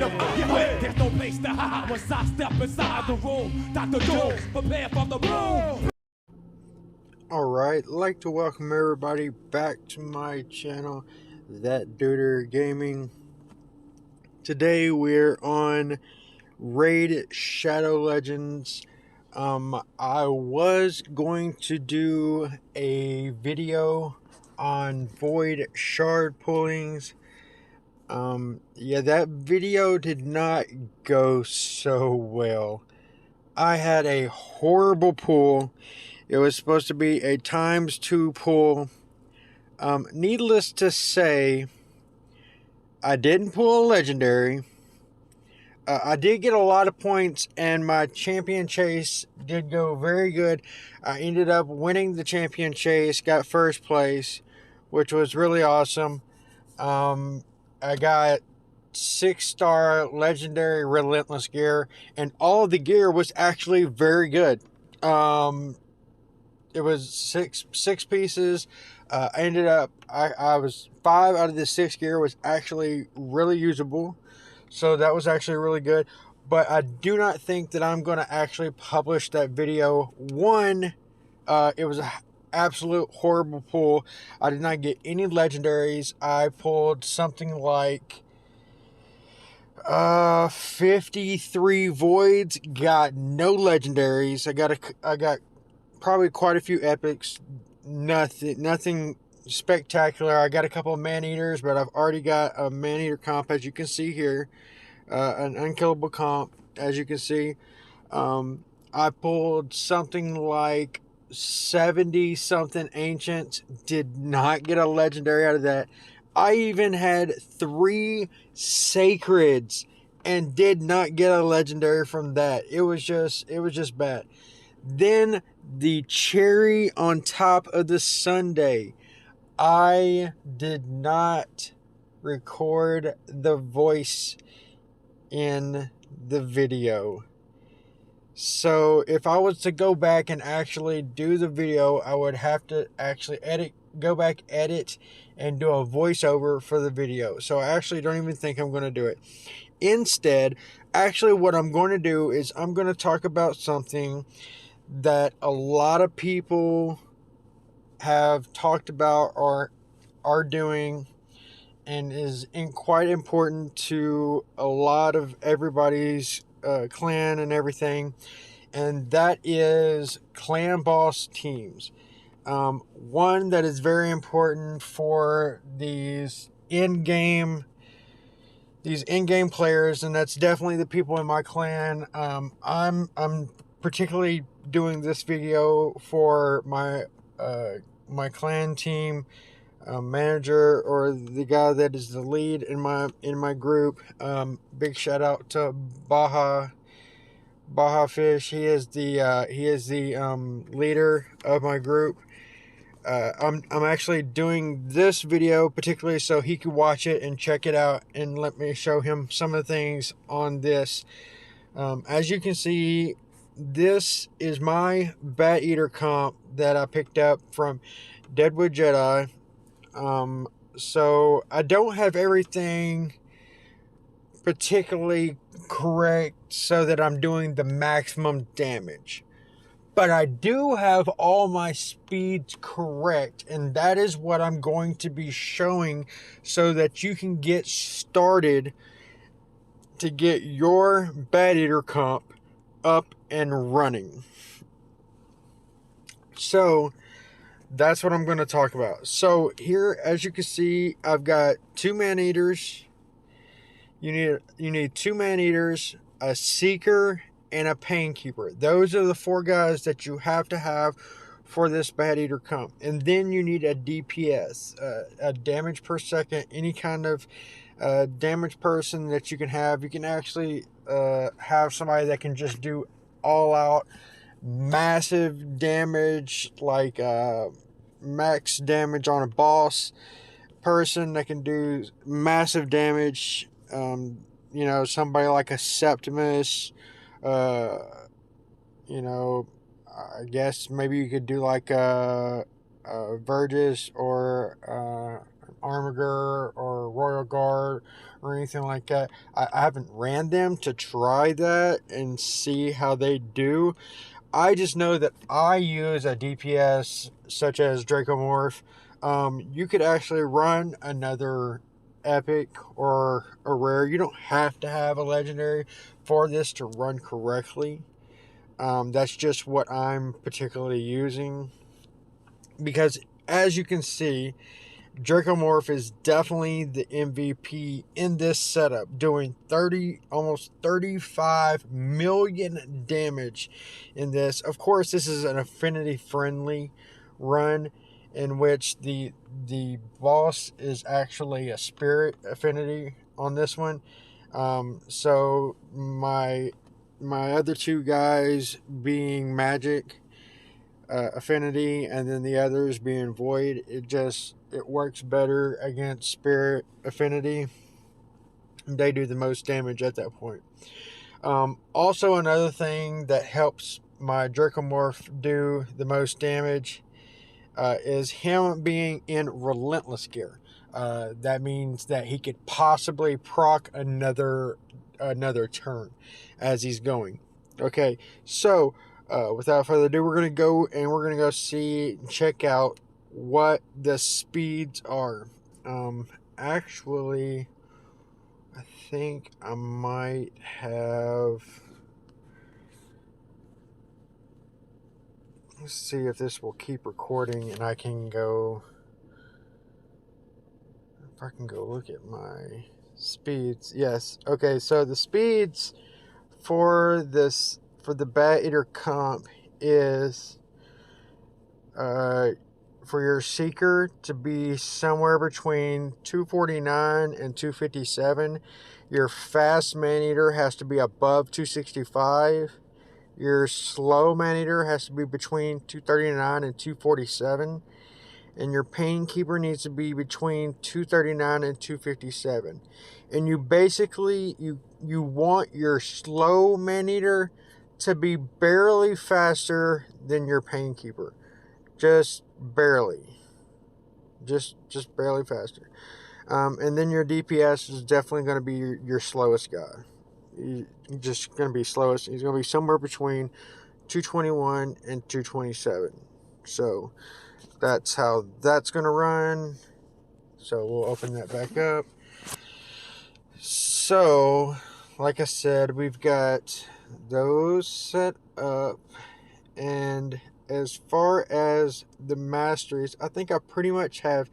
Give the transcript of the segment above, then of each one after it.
in the fucking way. There's no place to hide once I step inside the room. Dr. Jones, prepare for the room. Alright, I'd like to welcome everybody back to my channel, Bateater Gaming. Today we're on Raid Shadow Legends. I was going to do a video on Void Shard pullings. Yeah, that video did not go so well. I had a horrible pull. It was supposed to be a ×2 pull. Needless to say, I didn't pull a legendary. I did get a lot of points, and my champion chase did go very good. I ended up winning the champion chase, got first place, which was really awesome. I got 6-star legendary relentless gear, and all of the gear was actually very good. It was six pieces. I ended up, I was 5 out of the 6 gear was actually really usable. So that was actually really good. But I do not think that I'm going to actually publish that video. One, it was an absolute horrible pull. I did not get any legendaries. I pulled something like 53 voids, got no legendaries. I got probably quite a few epics. Nothing spectacular. I got a couple of man-eaters, but I've already got a man-eater comp, as you can see here. An unkillable comp, as you can see. I pulled something like 70 something ancients, did not get a legendary out of that. I even had 3 sacreds and did not get a legendary from that. It was just bad. Then the cherry on top of the sundae, I did not record the voice in the video. So if I was to go back and actually do the video, I would have to actually go back, edit, and do a voiceover for the video. So I actually don't even think I'm going to do it. Instead, actually what I'm going to do is I'm going to talk about something that a lot of people have talked about or are doing, and is quite important to a lot of everybody's clan and everything, and that is clan boss teams. One that is very important for these in-game players, and that's definitely the people in my clan. I'm particularly doing this video for my my clan team manager, or the guy that is the lead in my group. Big shout out to Baja Fish. He is the leader of my group. I'm actually doing this video particularly so he could watch it and check it out and let me show him some of the things on this. As you can see, this is my Bateater comp that I picked up from Deadwood Jedi. So I don't have everything particularly correct so that I'm doing the maximum damage, but I do have all my speeds correct, and that is what I'm going to be showing so that you can get started to get your Bateater comp up and running. So that's what I'm going to talk about. So here, as you can see, I've got 2 man-eaters. You need 2 man-eaters, a seeker, and a painkeeper. Those are the 4 guys that you have to have for this Bateater comp. And then you need a DPS, a damage per second, any kind of damage person that you can have. You can actually have somebody that can just do all out massive damage, like max damage on a boss person that can do massive damage. You know, somebody like a Septimus, you know, I guess maybe you could do like a Vergis or Armiger or Royal Guard or anything like that. I haven't ran them to try that and see how they do. I just know that I use a DPS such as Dracomorph. You could actually run another epic or a rare. You don't have to have a legendary for this to run correctly. That's just what I'm particularly using, because as you can see, Dracomorph is definitely the MVP in this setup, doing almost 35 million damage in this. Of course, this is an affinity friendly run in which the boss is actually a spirit affinity on this one. So my other two guys being magic affinity, and then the others being void, it works better against spirit affinity. They do the most damage at that point. Also, another thing that helps my Dracomorph do the most damage is him being in relentless gear. That means that he could possibly proc another turn as he's going. Okay, so without further ado, we're gonna go check out what the speeds are. Actually, I think I might have. Let's see if this will keep recording and I can go. If I can go look at my speeds. Yes. Okay, so the speeds for the Bateater comp is for your seeker to be somewhere between 249 and 257. Your fast man-eater has to be above 265. Your slow man-eater has to be between 239 and 247. And your painkeeper needs to be between 239 and 257. And you basically, you want your slow man-eater to be barely faster than your painkeeper. Just barely. Just barely faster. And then your DPS is definitely going to be your slowest guy. He's just going to be slowest. He's going to be somewhere between 221 and 227. So that's how that's going to run. So we'll open that back up. So, like I said, we've got those set up. And as far as the masteries, I think I pretty much have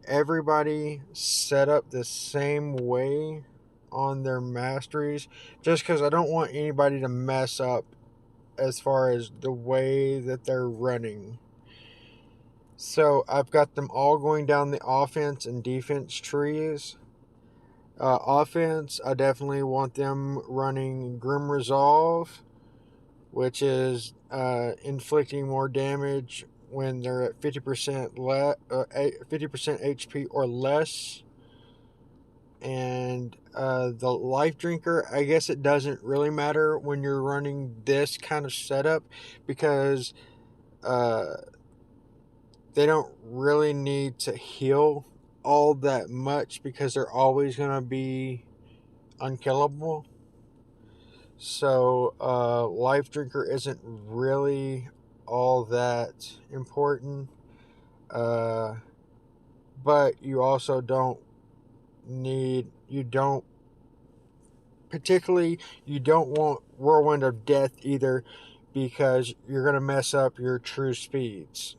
everybody set up the same way on their masteries, just because I don't want anybody to mess up as far as the way that they're running. So I've got them all going down the offense and defense trees. Offense, I definitely want them running Grim Resolve, which is inflicting more damage when they're at 50% 50% HP or less. And the Life Drinker, I guess it doesn't really matter when you're running this kind of setup, because they don't really need to heal all that much, because they're always going to be unkillable. So Life Drinker isn't really all that important. But you also don't want Whirlwind of Death either, because you're going to mess up your true speeds.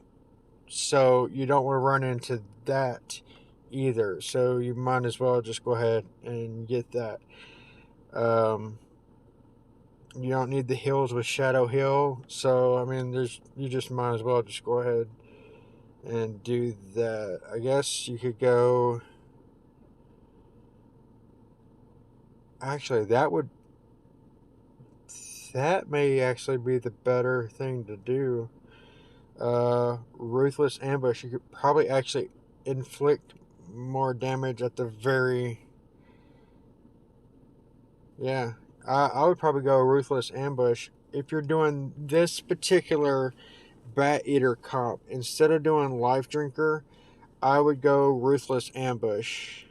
So you don't want to run into that either. So you might as well just go ahead and get that. You don't need the heals with Shadow Heal. So, I mean, you just might as well just go ahead and do that. I guess you could go... Actually, that may actually be the better thing to do. Ruthless Ambush, you could probably actually inflict more damage at the very... Yeah, I would probably go Ruthless Ambush. If you're doing this particular Bateater comp, instead of doing Life Drinker, I would go Ruthless Ambush,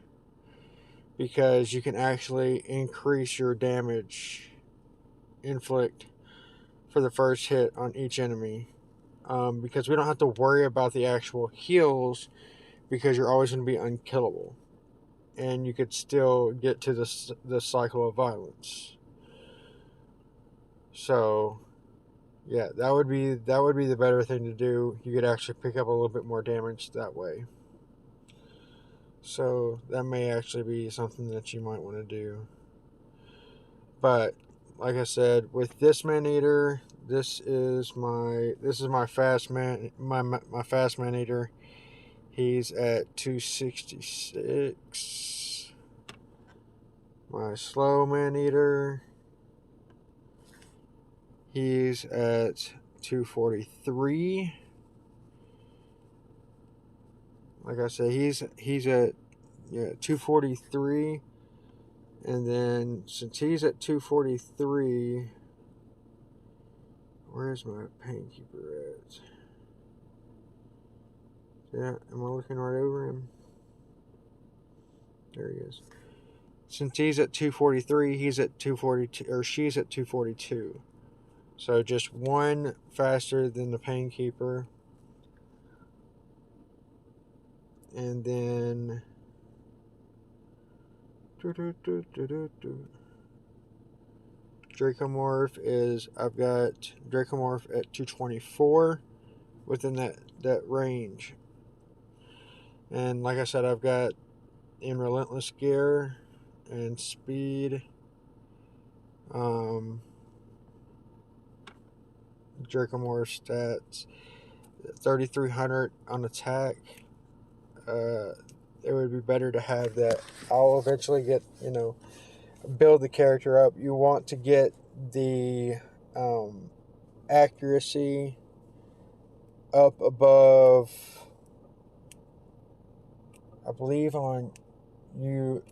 because you can actually increase your damage inflict for the first hit on each enemy. Because we don't have to worry about the actual heals, because you're always going to be unkillable. And you could still get to the cycle of violence. So, yeah, that would be the better thing to do. You could actually pick up a little bit more damage that way. So that may actually be something that you might want to do. But like I said, with this man-eater, this is my fast man fast man-eater. He's at 266. My slow man-eater, he's at 243. Like I said, he's at 243. And then since he's at 243, where's my painkeeper at? Yeah, am I looking right over him? There he is. Since he's at 243, he's at 242, or she's at 242. So just one faster than the painkeeper. And then Dracomorph is, I've got Dracomorph at 224 within that range. And like I said, I've got in Relentless Gear and Speed, Dracomorph stats 3,300 on attack. It would be better to have that. I'll eventually get, build the character up. You want to get the accuracy up above, I believe on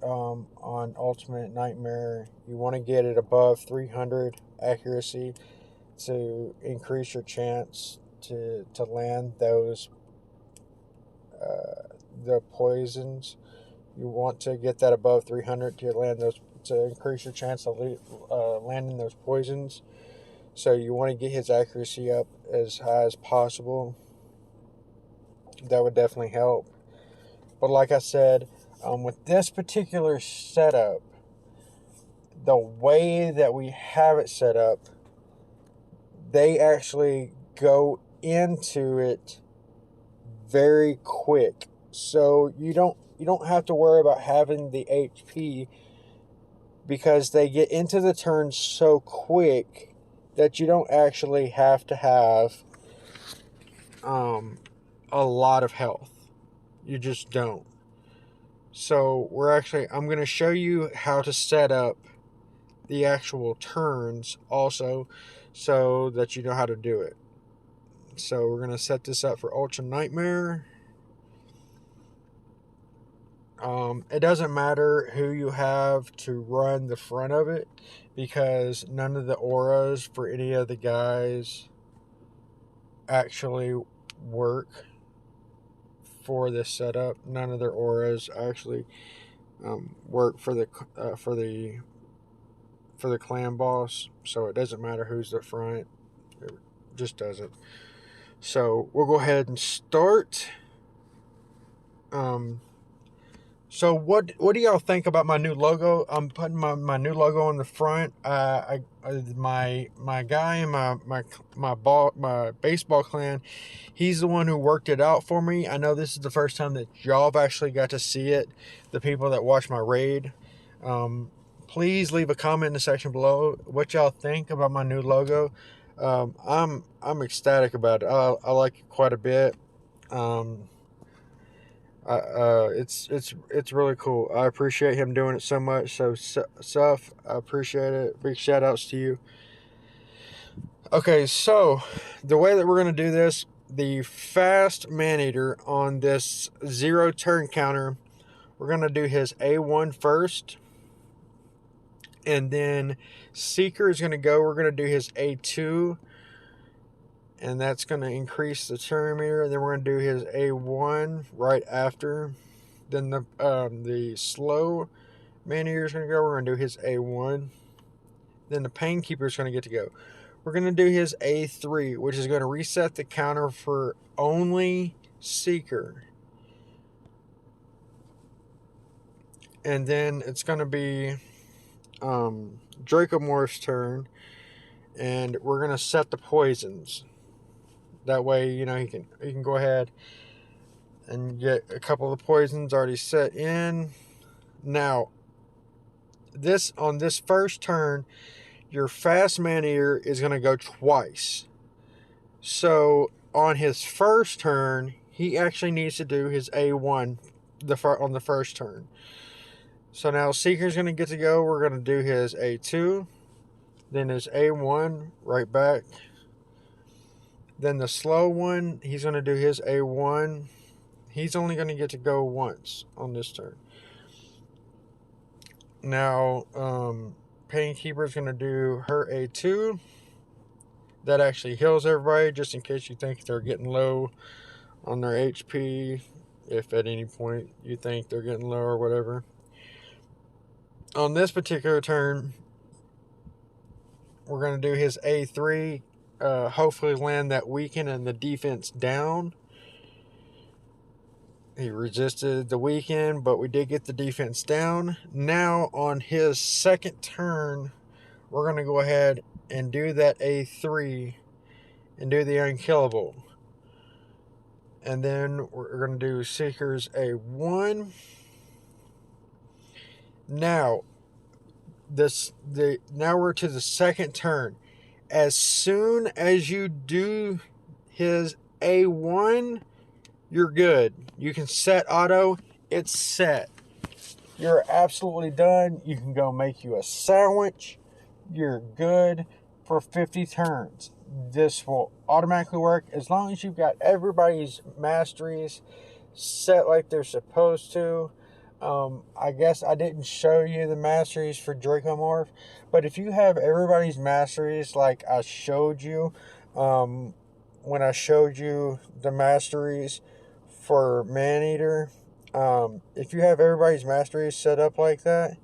Ultimate Nightmare, you want to get it above 300 accuracy to increase your chance to land those the poisons. You want to get that above 300 to land those, to increase your chance of landing those poisons. So you want to get his accuracy up as high as possible. That would definitely help. But like I said, with this particular setup, the way that we have it set up, they actually go into it very quick. So you don't have to worry about having the HP, because they get into the turn so quick that you don't actually have to have a lot of health. You just don't. So I'm going to show you how to set up the actual turns also, so that you know how to do it. So we're going to set this up for Ultra Nightmare. It doesn't matter who you have to run the front of it, because none of the auras for any of the guys actually work for this setup. None of their auras actually work for the clan boss, so it doesn't matter who's the front. It just doesn't. So we'll go ahead and start. So what do y'all think about my new logo? I'm putting my new logo on the front. My guy in my baseball clan, he's the one who worked it out for me. I know this is the first time that y'all have actually got to see it, the people that watch my raid. Please leave a comment in the section below what y'all think about my new logo. I'm ecstatic about it. I like it quite a bit. It's really cool. I appreciate him doing it so much. So Suf, I appreciate it. Big shout outs to you. Okay, so the way that we're going to do this, the fast man-eater on this 0 turn counter, we're going to do his A1 first. And then Seeker is going to go. We're going to do his A2. and that's going to increase the turn meter. And then we're going to do his A1 right after. Then the slow Maneater is going to go. We're going to do his A1. Then the Painkeeper is going to get to go. We're going to do his A3, which is going to reset the counter for only Seeker. And then it's going to be Dracomorph's turn, and we're going to set the poisons. That way, you know, he can go ahead and get a couple of the poisons already set in. Now, on this first turn, your fast Maneater is going to go twice. So on his first turn, he actually needs to do his A1 on the first turn. So now Seeker's going to get to go. We're going to do his A2, then his A1 right back. Then the slow one, he's going to do his A1. He's only going to get to go once on this turn. Now, Painkeeper is going to do her A2. That actually heals everybody, just in case you think they're getting low on their HP. If at any point you think they're getting low or whatever. On this particular turn, we're going to do his A3. Hopefully land that weaken and the defense down. He resisted the weaken, but we did get the defense down. Now on his second turn, we're going to go ahead and do that A3 and do the unkillable. And then we're going to do Seeker's A1. Now, now we're to the second turn. As soon as you do his A1, you're good. You can set auto. It's set. You're absolutely done. You can go make you a sandwich. You're good for 50 turns. This will automatically work as long as you've got everybody's masteries set like they're supposed to. I guess I didn't show you the masteries for Dracomorph, but if you have everybody's masteries like I showed you, when I showed you the masteries for Maneater, if you have everybody's masteries set up like that,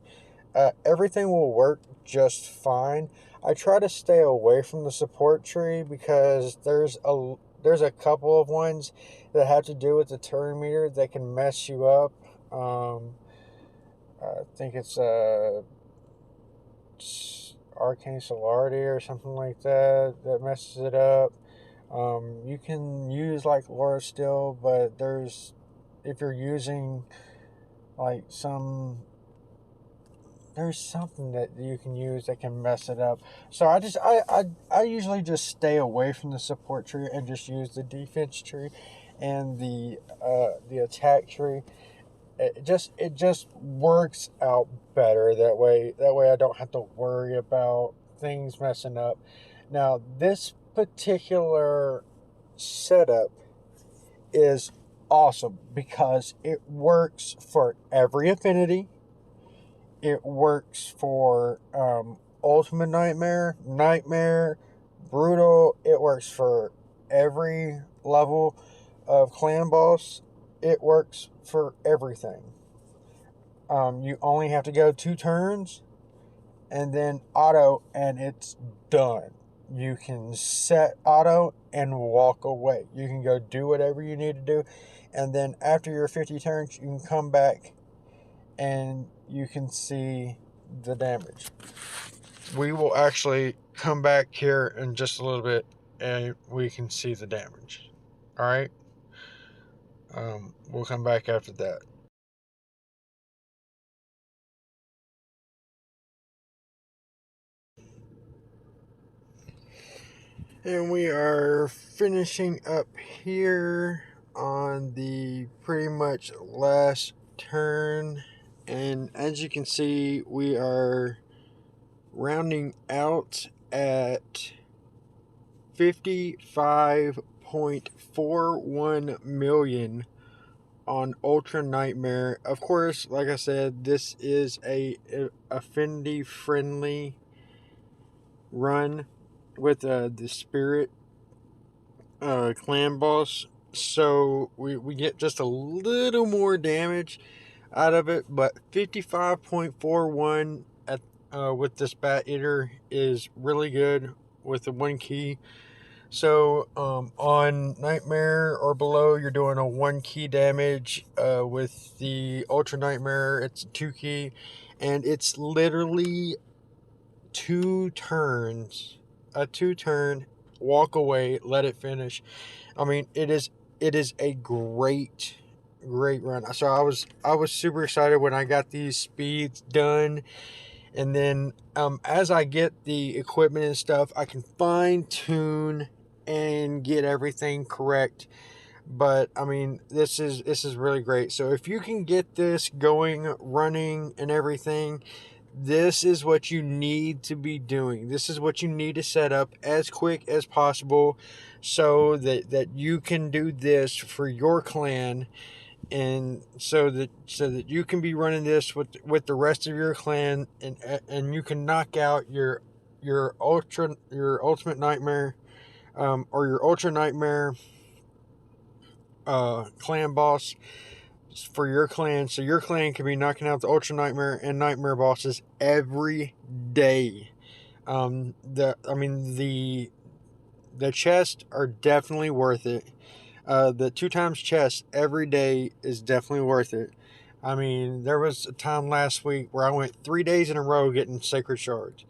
everything will work just fine. I try to stay away from the support tree because there's a couple of ones that have to do with the turn meter that can mess you up. I think it's Arcane Celerity or something like that messes it up. You can use like Laura still, but if you're using like there's something that you can use that can mess it up. So I usually just stay away from the support tree and just use the defense tree and the attack tree. It just works out better that way. That way I don't have to worry about things messing up. Now this particular setup is awesome because it works for every affinity. It works for Ultimate Nightmare, Nightmare, Brutal. It works for every level of Clan Boss. It works for everything. You only have to go 2 turns and then auto, and it's done. You can set auto and walk away. You can go do whatever you need to do, and then after your 50 turns, you can come back and you can see the damage. We will actually come back here in just a little bit and we can see the damage. Alright? We'll come back after that. And we are finishing up here on the pretty much last turn. And as you can see, we are rounding out at 55.41 million on Ultra Nightmare. Of course, like I said, this is a affinity friendly run with the spirit clan boss, so we get just a little more damage out of it, but 55.41 at with this Bateater is really good with the 1 key. So on Nightmare or below, you're doing a 1 key damage. With the Ultra Nightmare, it's 2 key, and it's literally 2 turns, a 2-turn, walk away, let it finish. I mean, it is a great run. So I was super excited when I got these speeds done, and then as I get the equipment and stuff, I can fine tune and get everything correct. But I mean, this is really great. So if you can get this going, running and everything, this is what you need to be doing. This is what you need to set up as quick as possible, so that you can do this for your clan, and so that you can be running this with the rest of your clan, and you can knock out your ultimate nightmare, or your ultra nightmare clan boss for your clan, so your clan can be knocking out the ultra nightmare and nightmare bosses every day. The chests are definitely worth it. The 2 times chest every day is definitely worth it. I mean, there was a time last week where I went 3 days in a row getting sacred shards.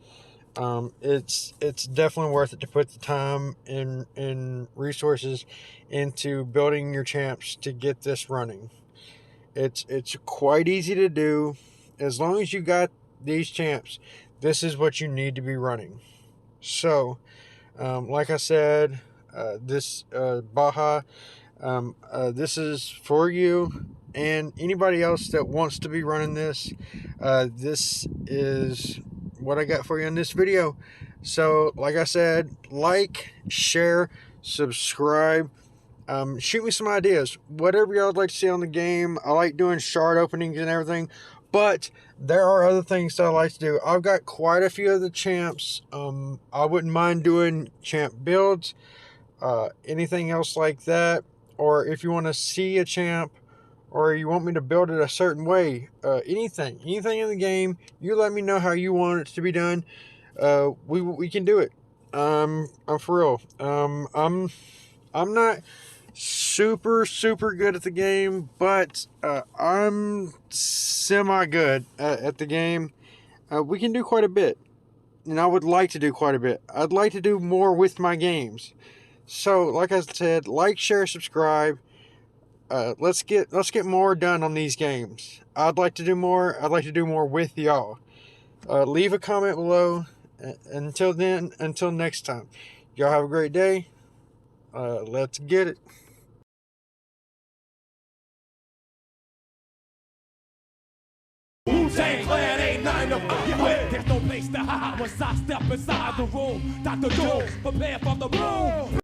It's definitely worth it to put the time and resources into building your champs to get this running. It's quite easy to do. As long as you got these champs, this is what you need to be running. So, like I said, this Baja, this is for you and anybody else that wants to be running this. This is what I got for you in this video. So, like I said, like, share, subscribe. Shoot me some ideas, whatever y'all would like to see on the game. I like doing shard openings and everything, but there are other things that I like to do. I've got quite a few of the champs. I wouldn't mind doing champ builds, anything else like that, or if you want to see a champ, or you want me to build it a certain way, anything in the game, you let me know how you want it to be done. We can do it. I'm for real. I'm not super good at the game, but I'm semi good at the game. We can do quite a bit, and I would like to do quite a bit. I'd like to do more with my games. So, like I said, like, share, subscribe. Let's get more done on these games. I'd like to do more. I'd like to do more with y'all. Leave a comment below. Until then, until next time, y'all have a great day. Let's get it. Wu-Tang Clan ain't nothing to fuck with. There's no place to hide once I step inside the room. Dr. Doom, prepare for the boom.